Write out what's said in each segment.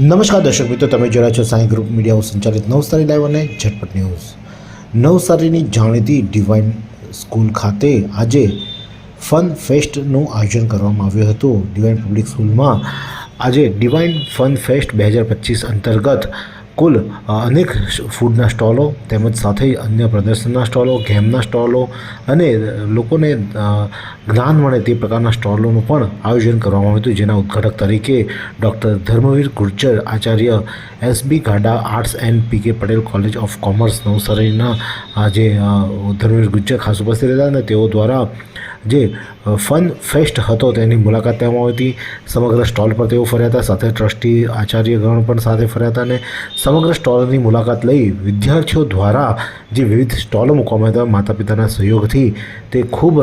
નમસ્કાર દર્શક મિત્રો, તમે જોઈ રહ્યા છો સાઈ ગ્રુપ મીડિયાઓ સંચાલિત નવસારી લાઈવ અને ઝટપટ ન્યૂઝ। નવસારીની જાણીતી ડિવાઇન સ્કૂલ ખાતે આજે ફન ફેસ્ટનું આયોજન કરવામાં આવ્યું હતું। ડિવાઇન પબ્લિક સ્કૂલમાં આજે ડિવાઇન ફન ફેસ્ટ 2025 અંતર્ગત કુલ અનેક ફૂડના સ્ટોલો તેમજ સાથે અન્ય પ્રદર્શનના સ્ટોલો, ગેમના સ્ટોલો અને લોકોને જ્ઞાન મળે તે પ્રકારના સ્ટોલોનું પણ આયોજન કરવામાં આવ્યું હતું, જેના ઉદ્ઘાટક તરીકે ડૉક્ટર ધર્મવીર ગુર્જર, આચાર્ય SB ગાડા arts and PK Patel college of commerce નવસારીના જે ધર્મવીર ગુર્જર ખાસ ઉપસ્થિત રહ્યા અને તેઓ દ્વારા જે ફન ફેસ્ટ હતો તેની મુલાકાત લેવામાં આવી હતી। સમગ્ર સ્ટોલ પર તેઓ ફર્યા હતા, સાથે ટ્રસ્ટી આચાર્યગણ પણ સાથે ફર્યા હતા અને સમગ્ર સ્ટોલની મુલાકાત લઈ વિદ્યાર્થીઓ દ્વારા જે વિવિધ સ્ટોલો મૂકવામાં આવ્યા હતા માતા પિતાના સહયોગથી તે ખૂબ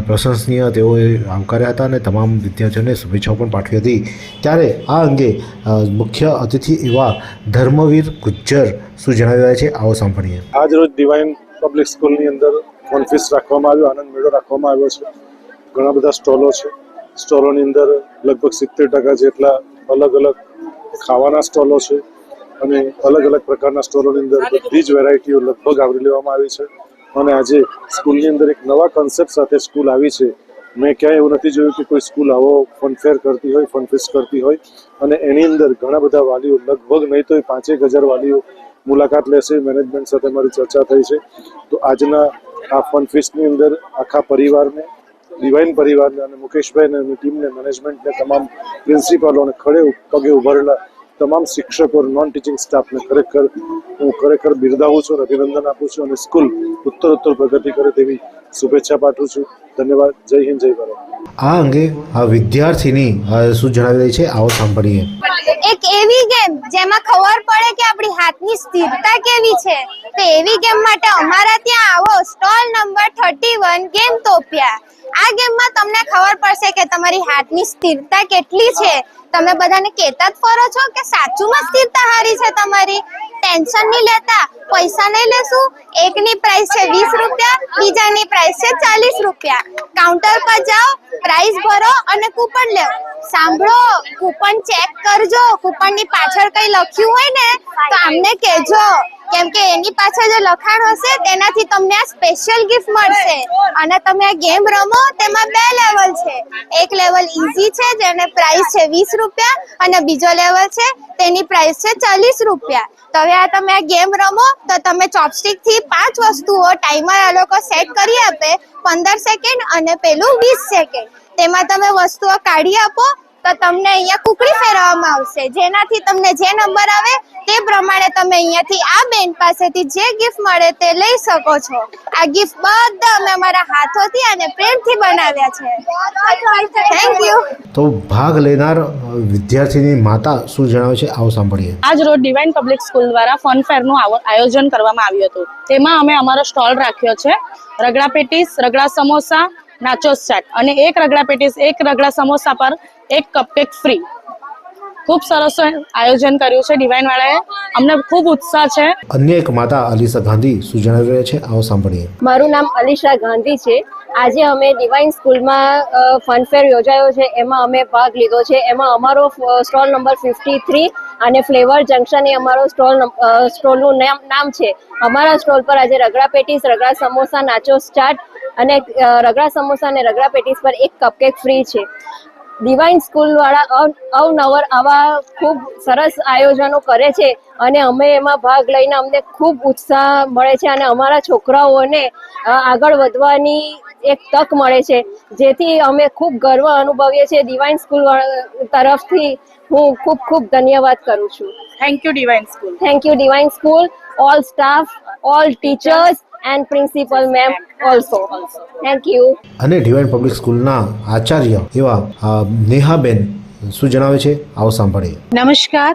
પ્રશંસનીય તેઓએ આવકાર્યા હતા અને તમામ વિદ્યાર્થીઓને શુભેચ્છાઓ પણ પાઠવી હતી। ત્યારે આ અંગે મુખ્ય અતિથિ એવા ધર્મવીર ગુર્જર શું જણાવી રહ્યા છે, આવો સાંભળીએ। આજ રોજ ડિવાઇન પબ્લિક સ્કૂલની અંદર કોન્ફરન્સ રાખવામાં આવ્યો, આનંદ મેળો રાખવામાં આવ્યો છે। ઘણા બધા સ્ટોલો છે। સ્ટોલોની અંદર લગભગ 70% જેટલા અલગ અલગ ખાવાના સ્ટોલો છે અને અલગ અલગ પ્રકારના સ્ટોલોની અંદર બધી જ વેરાયટીઓ લગભગ આવરી લેવામાં આવી છે। અને આજે સ્કૂલની અંદર એક નવા કોન્સેપ્ટ સાથે સ્કૂલ આવી છે। મેં ક્યાંય એવું નથી જોયું કે કોઈ સ્કૂલ આવો ફનફેર કરતી હોય, ફનફેસ્ટ કરતી હોય અને એની અંદર ઘણા બધા વાલીઓ, લગભગ નહીં તો 5,000 વાલીઓ મુલાકાત લેશે। મેનેજમેન્ટ સાથે મારી ચર્ચા થઈ છે, તો આજના આ ફનફેસ્ટની અંદર આખા પરિવારને, ડિવાઇન પરિવારને અને મુકેશભાઈને અને ટીમને, મેનેજમેન્ટને, તમામ પ્રિન્સિપાલોને, ખડે પગે ઉભારેલા તમામ શિક્ષકો, નોન ટીચિંગ સ્ટાફને ખરેખર બિરદાવું છું, અભિનંદન આપું છું અને સ્કૂલ ઉત્તરોત્તર પ્રગતિ કરે તેવી શુભેચ્છા પાઠવું છું। ધન્યવાદ। જય હિન્દ, જય ભારત। આ અંગે વિદ્યાર્થીની શું જણાવી રહી છે, આવો સાંભળીએ। એક એવી ગેમ જેમાં ખબર પડે કે આપણી હાથની સ્થિરતા કેવી છે, તો એવી ગેમ માટે અમારા ત્યાં આવો। Stall number 31 ગેમટોપિયા। આ ગેમમાં તમને ખબર પડશે કે તમારી હાથની સ્થિરતા કેટલી છે। તમે બધાને કહેતા જ ફરો છો કે સાચુંમાં સ્થિરતા હારી છે તમારી। ટેન્શન નહીં લેતા, પૈસા નહીં લેશું। એકની પ્રાઇસ છે 20 રૂપિયા, બીજાની પ્રાઇસ છે 40 રૂપિયા। કાઉન્ટર પર જાઓ, પ્રાઇસ ભરો અને કૂપન લેવો। સાંભળો, કૂપન ચેક કરજો। કૂપનની પાછળ કઈ લખ્યું હોય ને તો અમને કહેજો, કેમ કે એની પાછળ જે લખાણ હશે તેનાથી તમને આ સ્પેશિયલ ગિફ્ટ મળશે। અને તમે આ ગેમ રમો, તેમાં 2 લેવલ છે। એક લેવલ ઈઝી છે જેને પ્રાઇસ છે 20 રૂપિયા અને બીજો લેવલ છે તેની પ્રાઇસ છે 40 રૂપિયા। તો હવે આ તમે આ ગેમ રમો તો તમે ચોપસ્ટિક થી 5 વસ્તુઓ ટાઈમર આ લોકો સેટ કરી આપે, 15 સેકન્ડ અને પેલું 20 સેકન્ડ। તેમાં તમે વસ્તુઓ કાઢી આપો તો તમને અહીંયા કુકડી ફેરવવામાં આવશે, જેનાથી તમને જે નંબર આવે તે પ્રમાણે તમે અહીંયાથી આ બેન પાસેથી જે ગિફ્ટ મળે તે લઈ શકો છો। આ ગિફ્ટ બધા અમે અમારા હાથોથી અને પ્રેમથી બનાવ્યા છે। Thank you. તો ભાગ લેનાર વિદ્યાર્થીની માતા શું જણાવે છે, આવો સાંભળીએ। આજ રોજ ડિવાઇન પબ્લિક સ્કૂલ દ્વારા ફન ફેરનું આયોજન કરવામાં આવ્યું હતું। તેમાં અમે અમારો સ્ટોલ રાખ્યો છે રગડા પેટીસ, રગડા સમોસા, નાચોસ ચાટ અને એક રગડા પેટીસ, એક રગડા સમોસા પર એક કપકેક ફ્રી। ખૂબ સરસ આયોજન કર્યું છે ડિવાઇન વાળાએ, અમને ખૂબ ઉત્સાહ છે। અન્ય એક માતા અલીશા ગાંધી શું જણાવી રહ્યા છે, આવો સાંભળીએ। મારું નામ અલીશા ગાંધી છે। આજે અમે ડિવાઇન સ્કૂલમાં ફનફેર યોજાયો છે, એમાં અમે ભાગ લીધો છે। એમાં અમારો સ્ટોલ નંબર 53 અને ફ્લેવર જંકશન એ અમારો સ્ટોલનું નામ છે। અમારા સ્ટોલ પર આજે રગડા પેટીસ, રગડા સમોસા, નાચોસ ચાટ અને રગડા સમોસા અને રગડા પેટીસ પર એક કપકેક ફ્રી છે। ડિવાઇન સ્કૂલ વાળા અવનવર આવા ખૂબ સરસ આયોજનો કરે છે અને અમે એમાં ભાગ લઈને અમને ખૂબ ઉત્સાહ મળે છે અને અમારા છોકરાઓને આગળ વધવાની એક તક મળે છે, જેથી અમે ખૂબ ગર્વ અનુભવીએ છીએ। ડિવાઇન સ્કૂલ તરફથી હું ખૂબ ખૂબ ધન્યવાદ કરું છું। Thank you divine school. Thank you divine school, all staff, all teachers and principal ma'am also. Thank you. અને ડિવાઇન પબ્લિક સ્કૂલના આચાર્ય એવા નેહાબેન શું જણાવે છે, આવો સાંભળીએ। નમસ્કાર।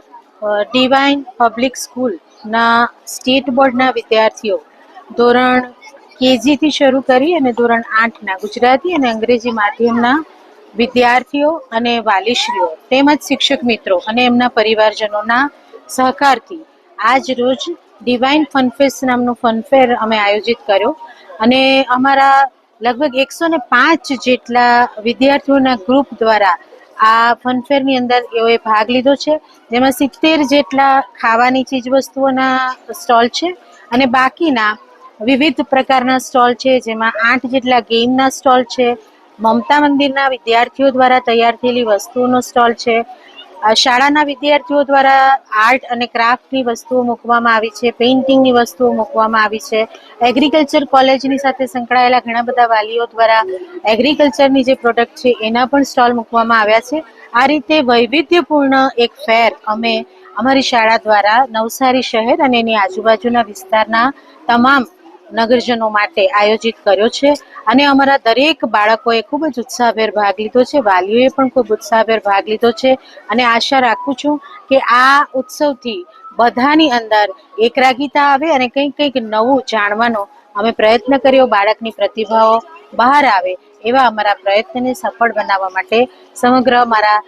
ડિવાઇન પબ્લિક સ્કૂલના સ્ટેટ બોર્ડના વિદ્યાર્થીઓ ધોરણ KGથી શરૂ કરી અને ધોરણ 8ના ગુજરાતી અને અંગ્રેજી માધ્યમના વિદ્યાર્થીઓ અને વાલીશ્રીઓ તેમજ શિક્ષક મિત્રો અને એમના પરિવારજનોના સહકારથી આજ રોજ ડિવાઇન ફનફેસ્ટ નામનો ફનફેર અમે આયોજિત કર્યો અને અમારા લગભગ 105 જેટલા વિદ્યાર્થીઓના ગ્રુપ દ્વારા આ ફનફેરની અંદર એઓએ ભાગ લીધો છે, જેમાં 70 જેટલા ખાવાની ચીજ વસ્તુઓના સ્ટોલ છે અને બાકીના વિવિધ પ્રકારના સ્ટોલ છે, જેમાં 8 જેટલા ગેમના સ્ટોલ છે, મમતા મંદિરના વિદ્યાર્થીઓ દ્વારા તૈયાર થયેલી વસ્તુઓનો સ્ટોલ છે, શાળાના વિદ્યાર્થીઓ દ્વારા આર્ટ અને ક્રાફ્ટની વસ્તુઓ મૂકવામાં આવી છે, પેઇન્ટિંગની વસ્તુઓ મૂકવામાં આવી છે, એગ્રીકલ્ચર કોલેજની સાથે સંકળાયેલા ઘણા બધા વાલીઓ દ્વારા એગ્રીકલ્ચરની જે પ્રોડક્ટ છે એના પણ સ્ટોલ મૂકવામાં આવ્યા છે. આ રીતે વૈવિધ્યપૂર્ણ એક ફેર અમે અમારી શાળા દ્વારા નવસારી શહેર અને એની આજુબાજુના વિસ્તારના તમામ નગરજનો માટે આયોજિત કર્યો છે અને અમારા દરેક બાળકોએ ખૂબ જ ઉત્સાહભેર ભાગ લીધો છે, વાલીઓએ પણ ખૂબ ઉત્સાહભેર ભાગ લીધો છે અને આશા રાખું છું કે આ ઉત્સવથી બધાની અંદર એકરાગીતા આવે અને કંઈક નવું જાણવાનો અમે પ્રયત્ન કર્યો, બાળકની પ્રતિભાઓ બહાર આવે એવા અમારા પ્રયત્નને સફળ બનાવવા માટે સમગ્ર મારા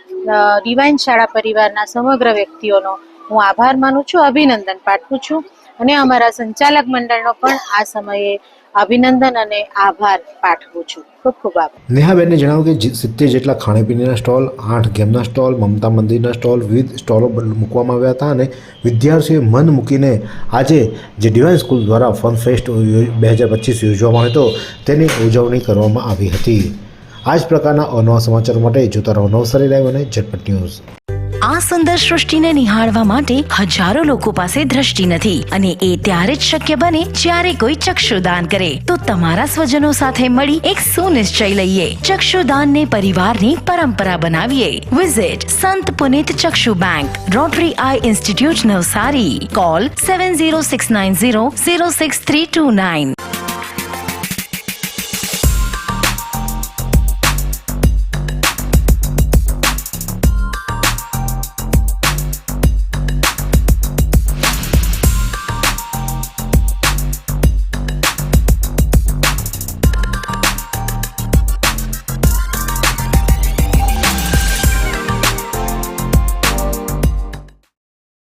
ડિવાઇન શાળા પરિવારના સમગ્ર વ્યક્તિઓનો હું આભાર માનું છું, અભિનંદન પાઠવું છું અને અમારા સંચાલક મંડળનો પણ આ સમયે અભિનંદન અને આભાર પાઠવું છું. ખૂબ ખૂબ આભાર. નેહાબેનને જણાવ્યું કે 70 જેટલા ખાણીપીણીના સ્ટોલ, 8 ગેમના સ્ટોલ, મમતા મંદિરના સ્ટોલ, વિવિધ સ્ટોલો મૂકવામાં આવ્યા હતા અને વિદ્યાર્થીઓએ મન મૂકીને આજે જે ડિવાઇન સ્કૂલ દ્વારા ફન ફેસ્ટ 2025 યોજવામાં આવ્યો હતો તેની ઉજવણી કરવામાં આવી હતી. આ જ પ્રકારના અવનવા સમાચાર માટે જોતા રહો નવસારી લાઈવ અને ઝટપટ ન્યૂઝ. આ સુંદર સૃષ્ટિને નિહાળવા માટે હજારો લોકો પાસે દ્રષ્ટિ નથી અને એ ત્યારે જ શક્ય બને જ્યારે કોઈ ચક્ષુદાન કરે. તો તમારા સ્વજનો સાથે મળી એક સુનિશ્ચય લઈએ, ચક્ષુદાનને પરિવારની પરંપરા બનાવીએ. Visit Sant Punit Chakshu bank, Rotary eye institute Navsari. Call 7069006329.